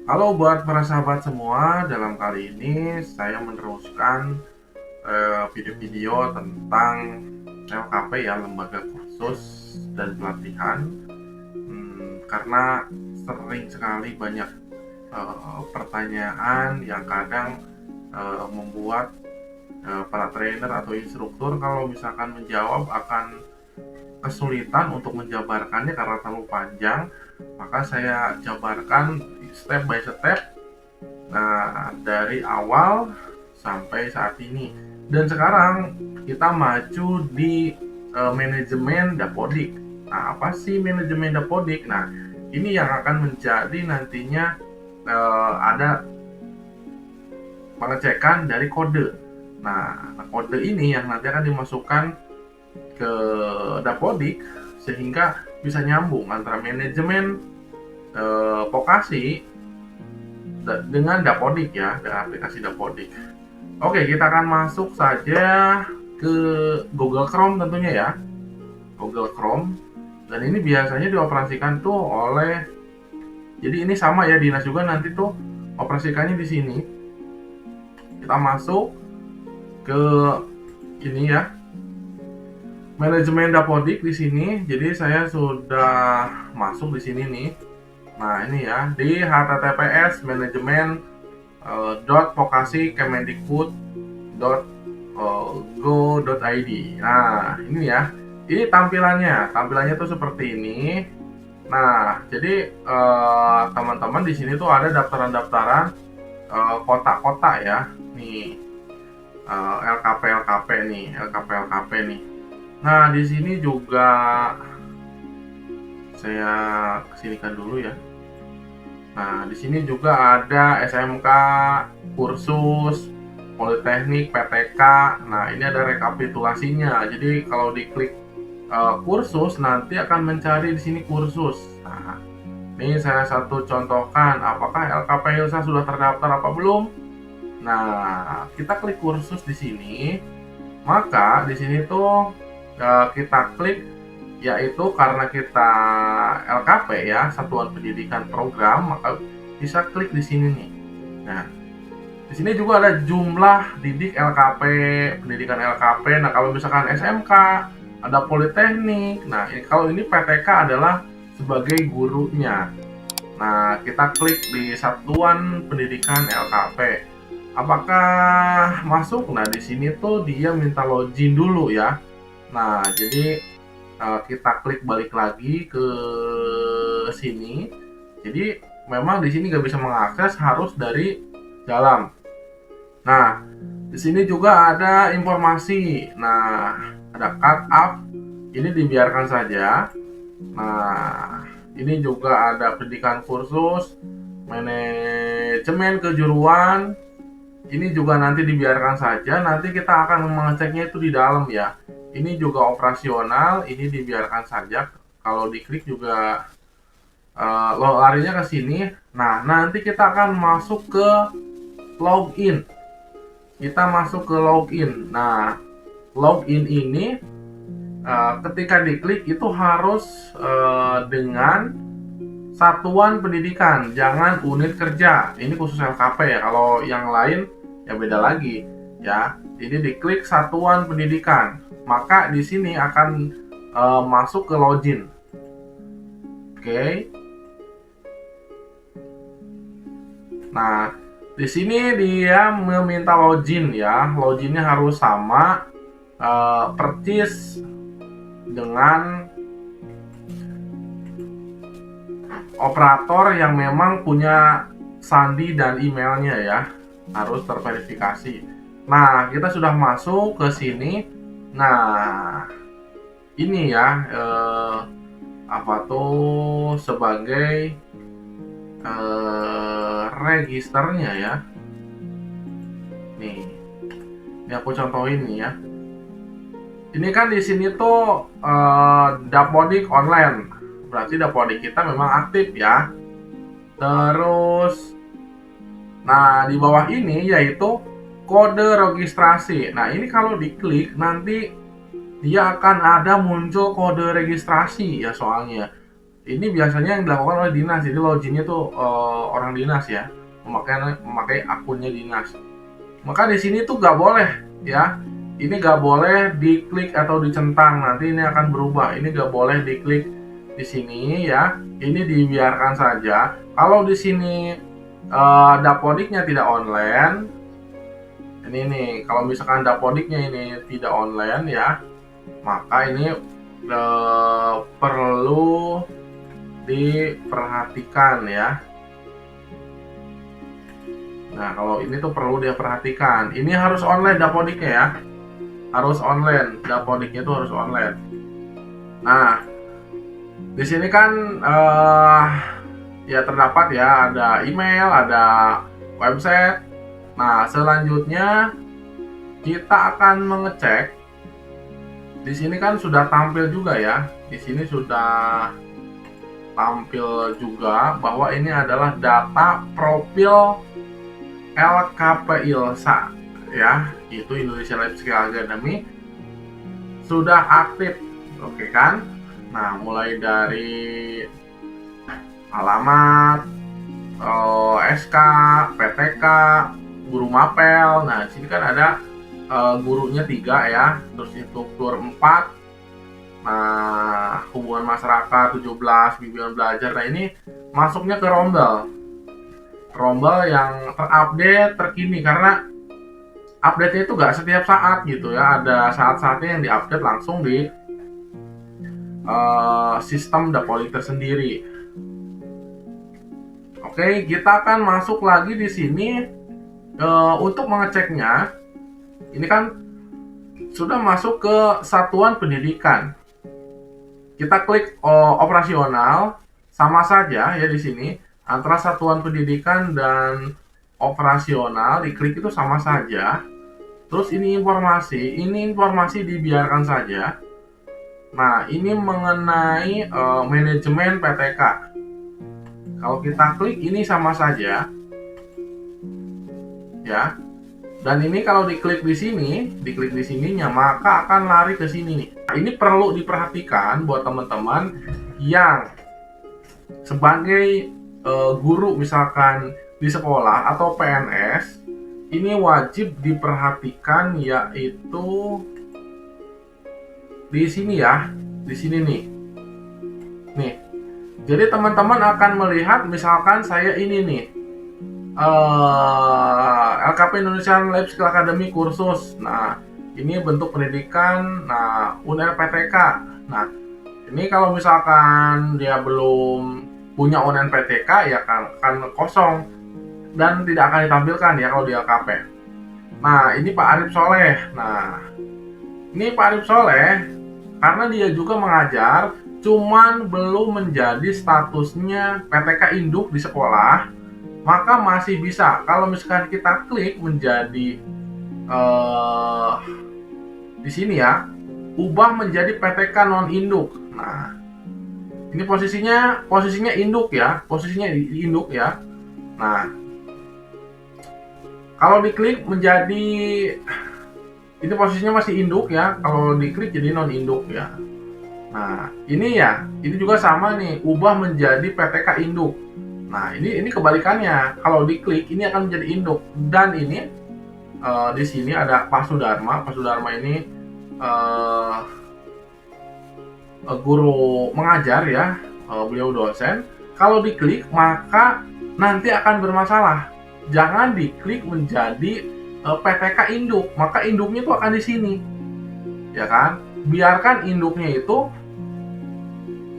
Halo buat para sahabat semua, dalam kali ini saya meneruskan video-video tentang LKP ya, Lembaga Kursus dan Pelatihan. Karena sering sekali banyak pertanyaan yang kadang membuat para trainer atau instruktur kalau misalkan menjawab akan kesulitan untuk menjabarkannya karena terlalu panjang, maka saya jabarkan step by step. Nah, dari awal sampai saat ini. Dan sekarang kita maju di manajemen Dapodik. Nah, apa sih manajemen Dapodik? Nah, ini yang akan menjadi nantinya ada pengecekan dari kode. Nah, kode ini yang nanti akan dimasukkan ke Dapodik sehingga bisa nyambung antara manajemen vokasi dengan Dapodik ya, dengan aplikasi Dapodik. Oke, kita akan masuk saja ke Google Chrome tentunya ya. Google Chrome. Dan ini biasanya dioperasikan tuh oleh, jadi ini sama ya, dinas juga nanti tuh operasikannya di sini. Kita masuk ke ini ya, manajemen Dapodik di sini. Jadi saya sudah masuk di sini nih. Nah, ini ya, di https manajemen .vokasi.kemendikbud.go.id. Nah, ini ya. Ini tampilannya tuh seperti ini. Nah, jadi teman-teman di sini tuh ada daftaran-daftaran kota-kota ya. Nih, LKP nih. Nah, di sini juga saya kesinikan dulu ya. Nah, di sini juga ada SMK, kursus, politeknik, PTK. Nah, ini ada rekapitulasinya. Jadi kalau diklik kursus, nanti akan mencari di sini kursus. Nah, ini saya satu contohkan. Apakah LKP Hilsa sudah terdaftar apa belum? Nah, kita klik kursus di sini. Maka di sini tuh kita klik, yaitu karena kita LKP ya, Satuan Pendidikan Program, maka bisa klik di sini nih. Nah, di sini juga ada jumlah didik LKP, pendidikan LKP. Nah, kalau misalkan SMK, ada politeknik. Nah, kalau ini PTK adalah sebagai gurunya. Nah, kita klik di Satuan Pendidikan LKP. Apakah masuk? Nah, di sini tuh dia minta login dulu ya. Nah, jadi kita klik balik lagi ke sini. Jadi memang di sini nggak bisa mengakses, harus dari dalam. Nah, di sini juga ada informasi. Nah, ada cut up. Ini dibiarkan saja. Nah, ini juga ada pendidikan kursus, manajemen kejuruan. Ini juga nanti dibiarkan saja. Nanti kita akan mengeceknya itu di dalam ya. Ini juga operasional, ini dibiarkan saja. Kalau diklik juga larinya ke sini. Nah, nanti kita akan masuk ke login. Kita masuk ke login. Nah, login ini ketika diklik itu harus dengan satuan pendidikan, jangan unit kerja. Ini khusus LKP ya. Kalau yang lain ya beda lagi ya. Ini diklik satuan pendidikan, maka di sini akan masuk ke login. Oke. Nah, di sini dia meminta login ya. Loginnya harus sama persis dengan operator yang memang punya sandi dan emailnya ya. Harus terverifikasi. Nah, kita sudah masuk ke sini. Nah, ini ya apa tuh sebagai registernya ya. Nih, ini aku contohin nih ya. Ini kan di sini tuh Dapodik online, berarti Dapodik kita memang aktif ya. Terus, nah di bawah ini yaitu kode registrasi. Nah, ini kalau diklik nanti dia akan ada muncul kode registrasi ya soalnya. ini biasanya yang dilakukan oleh dinas, jadi loginnya tuh orang dinas ya, memakai akunnya dinas. Maka di sini tuh nggak boleh ya, ini nggak boleh diklik atau dicentang, nanti ini akan berubah. Ini nggak boleh diklik di sini ya, ini dibiarkan saja. Kalau di sini dapodiknya tidak online, ini nih, kalau misalkan dapodiknya ini tidak online ya, maka ini perlu diperhatikan ya. Nah, kalau ini tuh perlu diperhatikan. Ini harus online dapodiknya ya. Harus online, dapodiknya itu harus online. Nah, di sini kan ya terdapat ya, ada email, ada website. Nah, selanjutnya kita akan mengecek. Di sini kan sudah tampil juga ya. Di sini sudah tampil juga bahwa ini adalah data profil LKP ILSA ya, itu Indonesia Life Skill Academy sudah aktif, oke kan? Nah, mulai dari alamat, SK, PTK, guru mapel. Nah, di sini kan ada gurunya 3 ya, terus instruktur 4. Nah, hubungan masyarakat 17, bimbingan belajar. Nah, ini masuknya ke rombel yang terupdate terkini, karena update-nya itu nggak setiap saat gitu ya, ada saat-saatnya yang diupdate langsung di sistem Dapodik tersendiri. Oke, kita akan masuk lagi di sini untuk mengeceknya. Ini kan sudah masuk ke satuan pendidikan. Kita klik operasional, sama saja ya di sini. Antara satuan pendidikan dan operasional diklik itu sama saja. Terus ini informasi dibiarkan saja. Nah, ini mengenai manajemen PTK. Kalau kita klik ini sama saja ya. Dan ini kalau diklik di sininya, maka akan lari ke sini nih. Nah, ini perlu diperhatikan buat teman-teman yang sebagai guru misalkan di sekolah atau PNS, ini wajib diperhatikan, yaitu di sini ya, di sini nih. Jadi teman-teman akan melihat misalkan saya ini nih, LKP Indonesia Life Skill Academy kursus. Nah, ini bentuk pendidikan. Nah, UNPTK. Nah, ini kalau misalkan dia belum punya UNPTK ya kan kosong dan tidak akan ditampilkan ya kalau di LKP. Nah, ini Pak Arif Soleh. Nah, ini Pak Arif Soleh karena dia juga mengajar, cuman belum menjadi statusnya PTK induk di sekolah, maka masih bisa kalau misalkan kita klik menjadi di sini ya, ubah menjadi PTK non induk. Nah, ini posisinya induk ya, posisinya induk ya. Nah, kalau diklik menjadi, ini posisinya masih induk ya, kalau diklik jadi non induk ya. Nah, ini juga sama nih, ubah menjadi PTK induk. Nah, ini kebalikannya. Kalau diklik ini akan menjadi induk. Dan ini di sini ada Pak Sudarma. Pak Sudarma ini guru mengajar ya, beliau dosen. Kalau diklik maka nanti akan bermasalah. Jangan diklik menjadi PTK induk, maka induknya itu akan di sini, ya kan? Biarkan induknya itu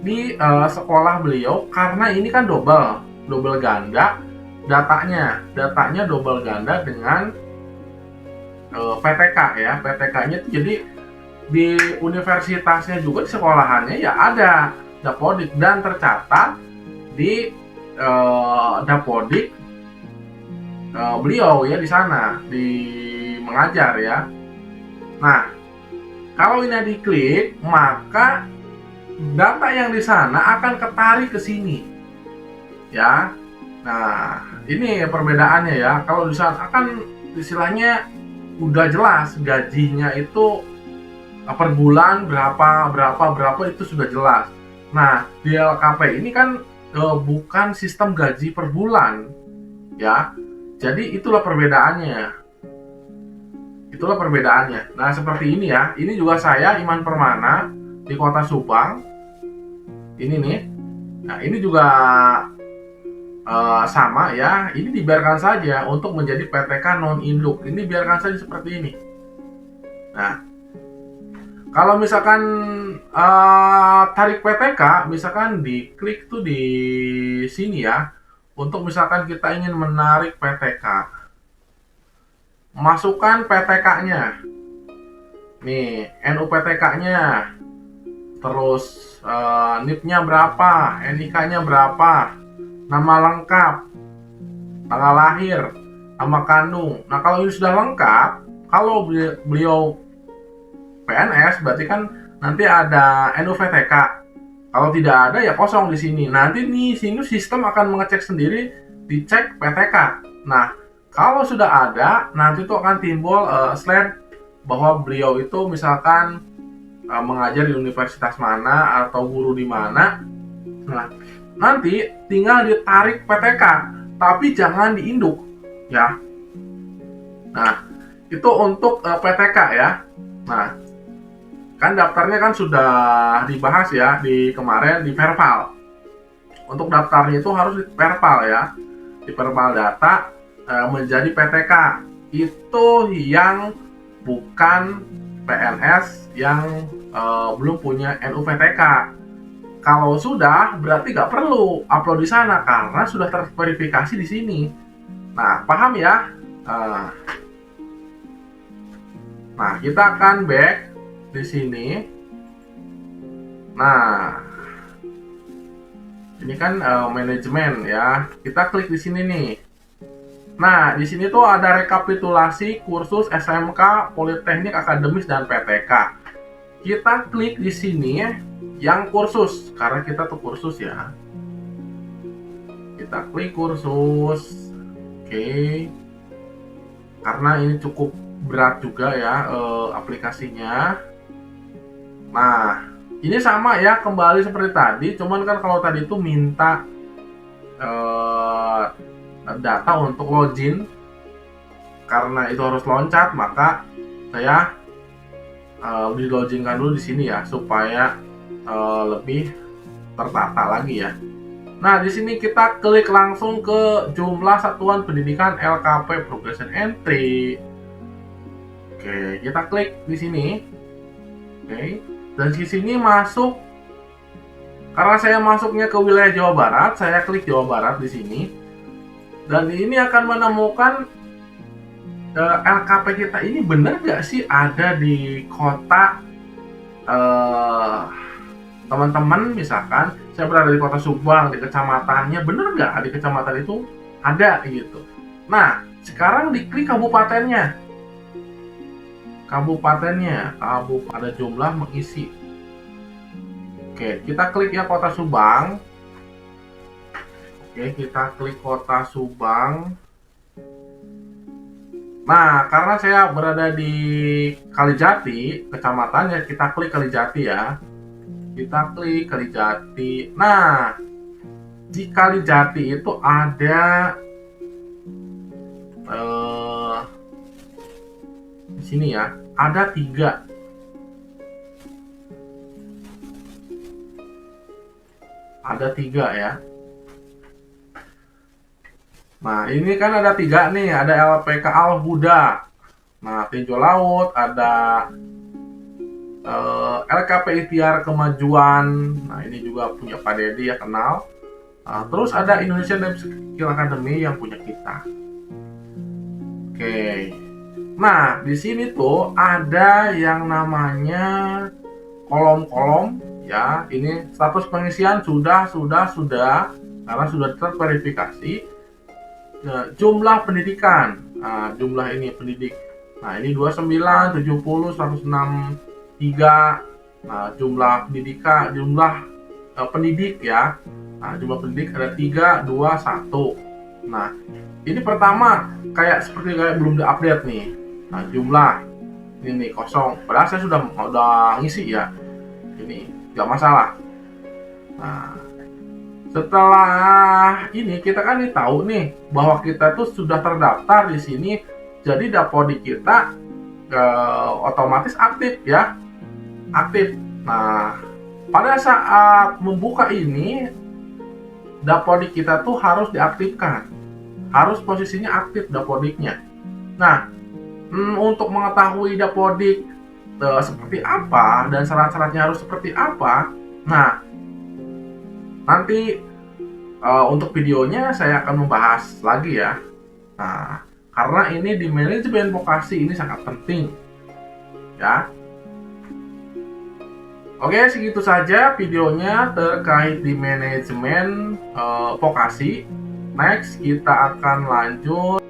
di sekolah beliau, karena ini kan double ganda datanya double ganda dengan PTK ya. PTK-nya itu jadi di universitasnya juga, di sekolahannya ya ada Dapodik dan tercatat di Dapodik beliau ya, di sana di mengajar ya. Nah, kalau ini diklik maka data yang di sana akan ketarik ke sini ya. Nah, ini perbedaannya ya. Kalau di sana kan istilahnya udah jelas gajinya itu per bulan berapa itu sudah jelas. Nah, di LKP ini kan bukan sistem gaji per bulan, ya. Jadi itulah perbedaannya. Itulah perbedaannya. Nah, seperti ini ya. Ini juga saya Iman Permana di Kota Subang. Ini nih. Nah, ini juga sama ya. Ini dibiarkan saja untuk menjadi PTK non induk. Ini biarkan saja seperti ini. Nah, kalau misalkan tarik PTK, misalkan diklik tuh di sini ya. Untuk misalkan kita ingin menarik PTK, masukkan PTK-nya. Nih, NUPTK-nya. Terus NIP-nya berapa, NIK-nya berapa, nama lengkap, tanggal lahir, nama kandung. Nah, kalau ini sudah lengkap, kalau beliau PNS berarti kan nanti ada NUPTK. Kalau tidak ada ya kosong di sini. Nanti nih sini sistem akan mengecek sendiri, dicek PTK. Nah, kalau sudah ada, nanti itu akan timbul slide bahwa beliau itu misalkan mengajar di universitas mana atau guru di mana. Nah, nanti tinggal ditarik PTK, tapi jangan diinduk ya. Nah, itu untuk PTK ya. Nah, kan daftarnya kan sudah dibahas ya di kemarin di verbal. Untuk daftarnya itu harus di verbal ya. Di verbal data menjadi PTK. Itu yang bukan PNS yang belum punya NUPTK. Kalau sudah, berarti nggak perlu upload di sana karena sudah terverifikasi di sini. Nah, paham ya? Nah, kita akan back di sini. Nah, ini kan manajemen ya. Kita klik di sini nih. Nah, di sini tuh ada rekapitulasi kursus SMK, Politeknik, Akademis, dan PTK. Kita klik di sini yang kursus, karena kita tuh kursus ya. Kita klik kursus. Oke. Karena ini cukup berat juga ya aplikasinya. Nah, ini sama ya, kembali seperti tadi. Cuman kan kalau tadi itu minta data untuk login, karena itu harus loncat, maka saya di loginkan dulu di sini ya supaya lebih tertata lagi ya. Nah, di sini kita klik langsung ke jumlah satuan pendidikan LKP Progression Entry. Oke, kita klik di sini. Oke, dan di sini masuk. Karena saya masuknya ke wilayah Jawa Barat, saya klik Jawa Barat di sini. Dan ini akan menemukan LKP kita ini benar nggak sih ada di kota teman-teman. Misalkan saya berada di kota Subang, di kecamatannya, benar nggak di kecamatan itu ada gitu. Nah, sekarang diklik kabupatennya. Ada jumlah mengisi. Oke, kita klik ya kota Subang. Oke, kita klik kota Subang. Nah, karena saya berada di Kalijati, kecamatannya, kita klik Kalijati ya. Kita klik Kalijati. Nah, di Kalijati itu ada di sini ya, ada 3. Ada 3 ya. Nah, ini kan ada 3 nih, ada LPK Al Huda. Nah, Tinjau Laut, ada LKP Ikhtiar Kemajuan. Nah, ini juga punya Pak Dedi ya, kenal. Terus ada Indonesian Life Skill Academy yang punya kita. Oke. Nah, di sini tuh ada yang namanya kolom-kolom ya. Ini status pengisian sudah karena sudah terverifikasi. Jumlah pendidikan. Nah, jumlah ini pendidik. Nah, ini 29, 70, 163. Nah, jumlah pendidikan, jumlah pendidik ya. Nah, jumlah pendidik ada 3, 2, 1. Nah, ini pertama seperti belum diupdate nih. Nah, jumlah ini kosong. Padahal saya sudah ngisi ya. Ini nggak masalah. Nah, setelah ini kita kan tahu nih bahwa kita tuh sudah terdaftar di sini, jadi Dapodik kita otomatis aktif ya, aktif. Nah, pada saat membuka ini, Dapodik kita tuh harus diaktifkan, harus posisinya aktif Dapodiknya. Nah, untuk mengetahui Dapodik seperti apa dan syarat-syaratnya harus seperti apa, nah nanti untuk videonya saya akan membahas lagi ya. Nah, karena ini di manajemen vokasi ini sangat penting ya. Oke, segitu saja videonya terkait di manajemen vokasi. Next kita akan lanjut